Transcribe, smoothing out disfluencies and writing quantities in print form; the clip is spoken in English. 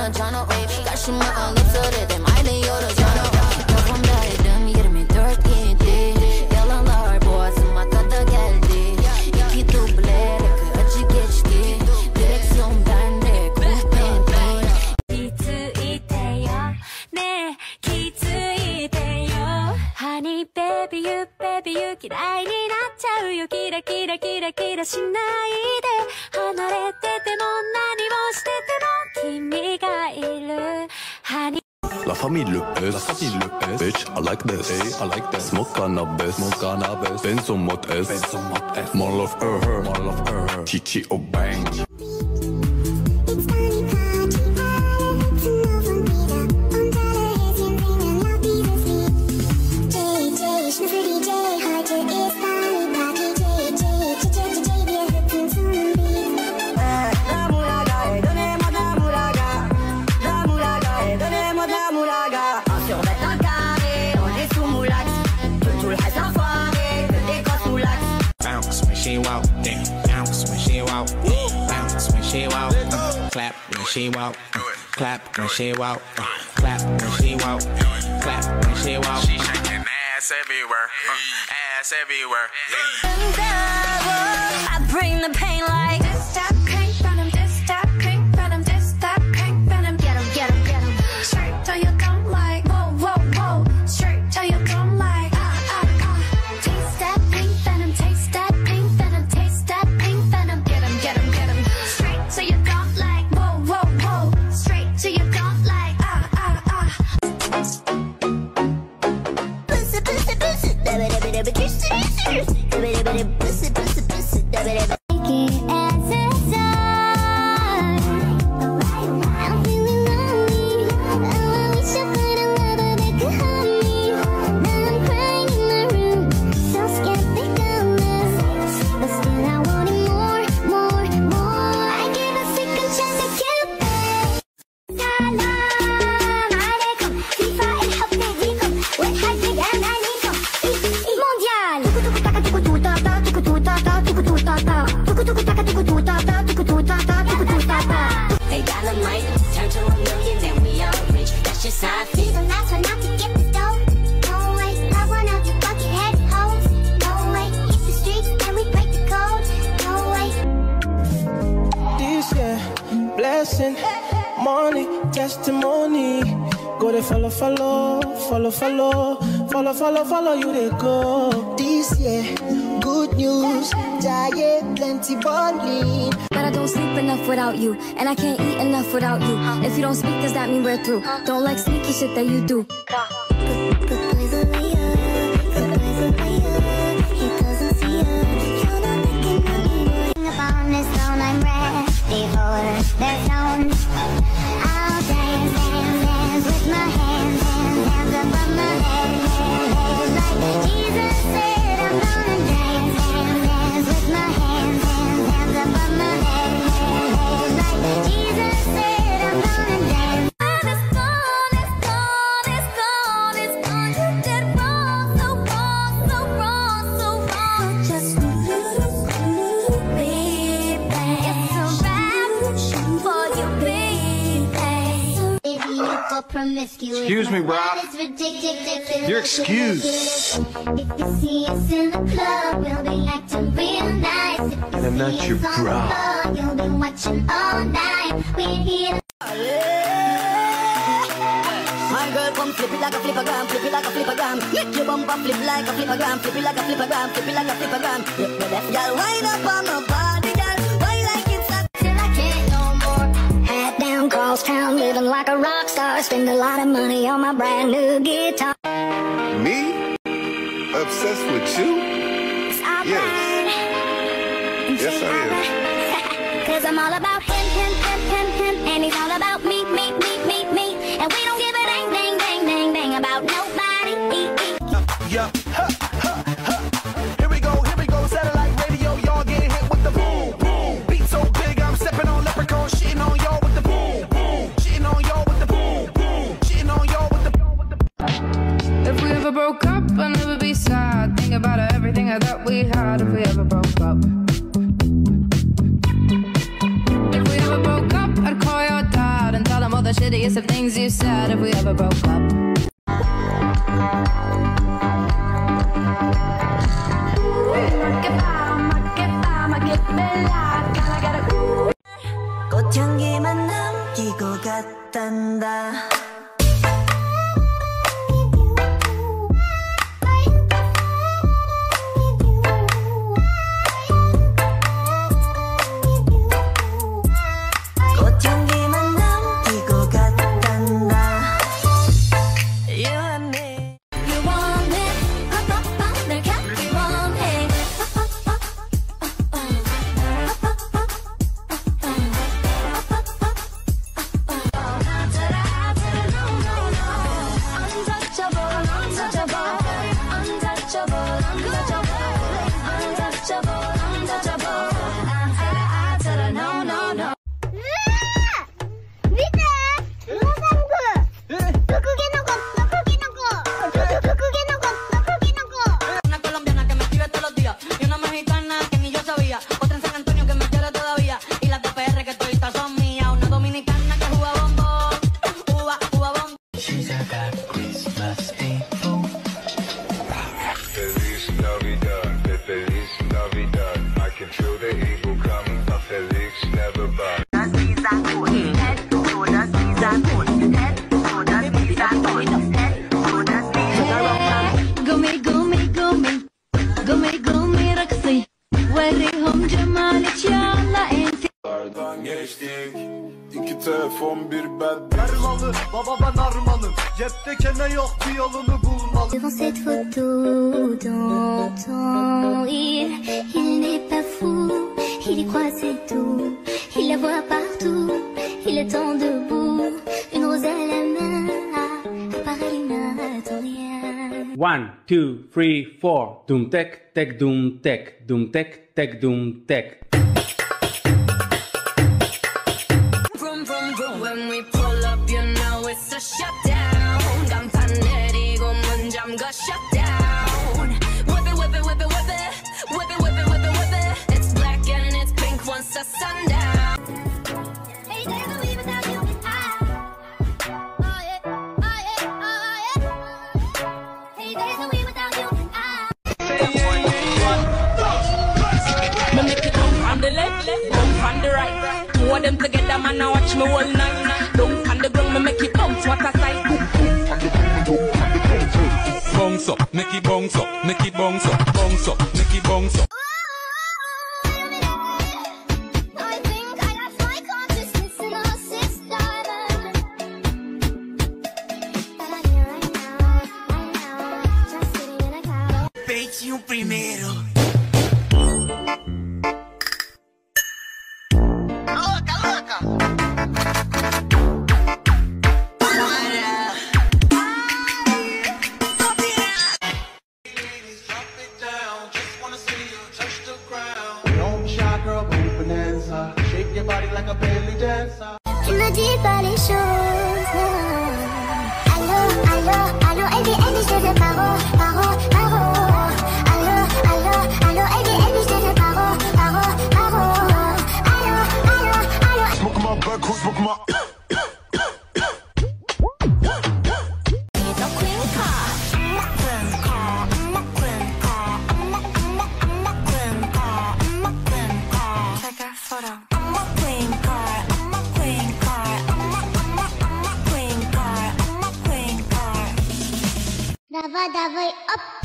bulacaksın oy. Karşıma alıp söyledim aile yoracağım. Kafamdaydım 24/7. Yalanlar boğazıma kadar geldi. İki duble rakı acı geçti. Direksiyon bende kulpenti. 기트이대요 네 기트이대요 Honey baby you嫌いになっちゃうよキラキラキラキラしないで離れてても何をしてても君がいる Honey La famille Le S, bitch, I like this, I like this. Smoke cannabis, Benz on mode S, more love her, Chichi or bang. She walk, damn, bounce when she walk, bounce when she walk, clap when she walk, clap when she walk, clap when she walk, clap when she walk. She shaking ass everywhere, ass everywhere. I bring the pain like this stop crank venom, this stop crank venom, this stop crank venom. Get 'em, get 'em, get 'em. Straight till you don't like, whoa, whoa, whoa. Straight till you don't like, Taste that pink venom, taste that pink venom, taste that pink venom. Get 'em, get 'em, get 'em. Straight till you don't like, whoa, whoa, whoa. Straight till you don't like, Pussy, pussy, pussy, dabba-dabba-dabba, juicy, juicy, dabba-dabba-dabba, pussy, pussy, pussy, dabba-dabba. Hey, Dynamite, turn to a million, then we all rich. That's just how I feel. The last one not to get the dough. No way, not one of you buckethead hoes. No way, hit the streets and we break the code. No way. This year, blessing, money, testimony. Go to follow, follow, follow, follow, follow, follow, follow you they go. This year, good news, giant, plenty bonding. But I don't sleep enough without you, and I can't eat enough without you. If you don't speak, does that mean we're through? Don't like sneaky shit that you do. I'm ready for the zone. I'll dance, dance, dance with my hands, hands above my head, like Jesus said. I'm gonna dance, dance, dance with my hands, hands above my head, like Jesus said. I'm gonna dance. It's gone, it's gone, it's gone, it's gone. You did wrong, so wrong, so wrong, so wrong. Just Excuse me, bro. You're excused. If you see us in the club, we'll be acting real nice. And I'm not your bra. You'll be watching all night. We're here. My girl come flip it like a flippergram, flip it like a flippergram. Make your bumper flip like a flippergram, flip it like a flippergram, flip it like a flippergram. Flip the left, girl, wind up on my body, girl. Why like it's a Till I can't no more. Hat down, cross town, living like a rock star. Spend a lot of money on my brand new guitar. Me? Obsessed with you? Yes. Yes, I am. Cause I'm all about him, him, him, him, him. And he's all about me, me, me, me, me. And we don't give a dang, dang, dang, dang, dang about nobody. Yeah, ha, ha, ha. Here we go, satellite radio. Y'all getting hit with the boom, boom. Beat so big, I'm stepping on leprechaun, shitting on y'all with the boom, boom. Shitting on y'all with the boom, boom. Shitting on y'all with the boom. If we ever broke up, I'd never be sad. Think about everything I thought we had. If we ever broke up. If we ever broke up, I'd call your dad and tell him all the the shittiest of things you said if we ever broke up. 꽃향기만 남기고 갔단다. 꽃향기만 남기고 갔단다. You and me. You want it, 날 갖기 원해. Una colombiana que me escribe todos los días y una mexicana que ni yo sabía, otra en San Antonio que me quiere todavía y las de PR que toditas son mías, una dominicana que juega bombo, juega bombo. She's a God Christmas people. Feliz Navidad, Feliz Navidad. I can feel the evil coming. A Felix never buy. قومي قومي قومي قومي قومي رقصي وريهم جمالك يلا انت. Ardan geçtik. İki telefon bir bed. Armalı, baba ben armalım. Cepte kene yok bir yolunu bulmalı. Devant cette photo d'antan, il n'est pas fou, il y croit c'est tout, il la voit partout, il attend debout, une rose à la main, pareil n'attend rien. 1, 2, 3, 4. Doom tek, tek, doom tek, doom tek, tek, doom tek. Vroom vroom vroom when we pull up you know it's a shutdown. 간판 내리고 문 잠가 shutdown. Whip it whip it whip it whip it whip it whip it whip it whip it. It's black and it's pink once the sundown. Hey, there's no way without you. Oh yeah, oh yeah, oh yeah. Hey, there's no way without you. Me make it come on the left, come on the right. Two of them together, man, now watch me all night. Don't on the ground, me make it bounce, what a sight. Bounce up, make it bounce up, make it bounce up, bounce up, make it bounce up. I think I lost my consciousness in a system. But I'm here right now, just sitting in a car. Peitinho primeiro. Louca, louca. Don't be shy, girl, go bonanza. Shake your body like a belly dancer. Tu me dis pas les choses. Allô, allô, allô, Ellie, je te fais paro, paro, paro. Allô, allô, allô, Ellie, je te fais paro, paro, paro. Allô, allô, allô. Smoke my back, who smoke my. Давай, давай, оп.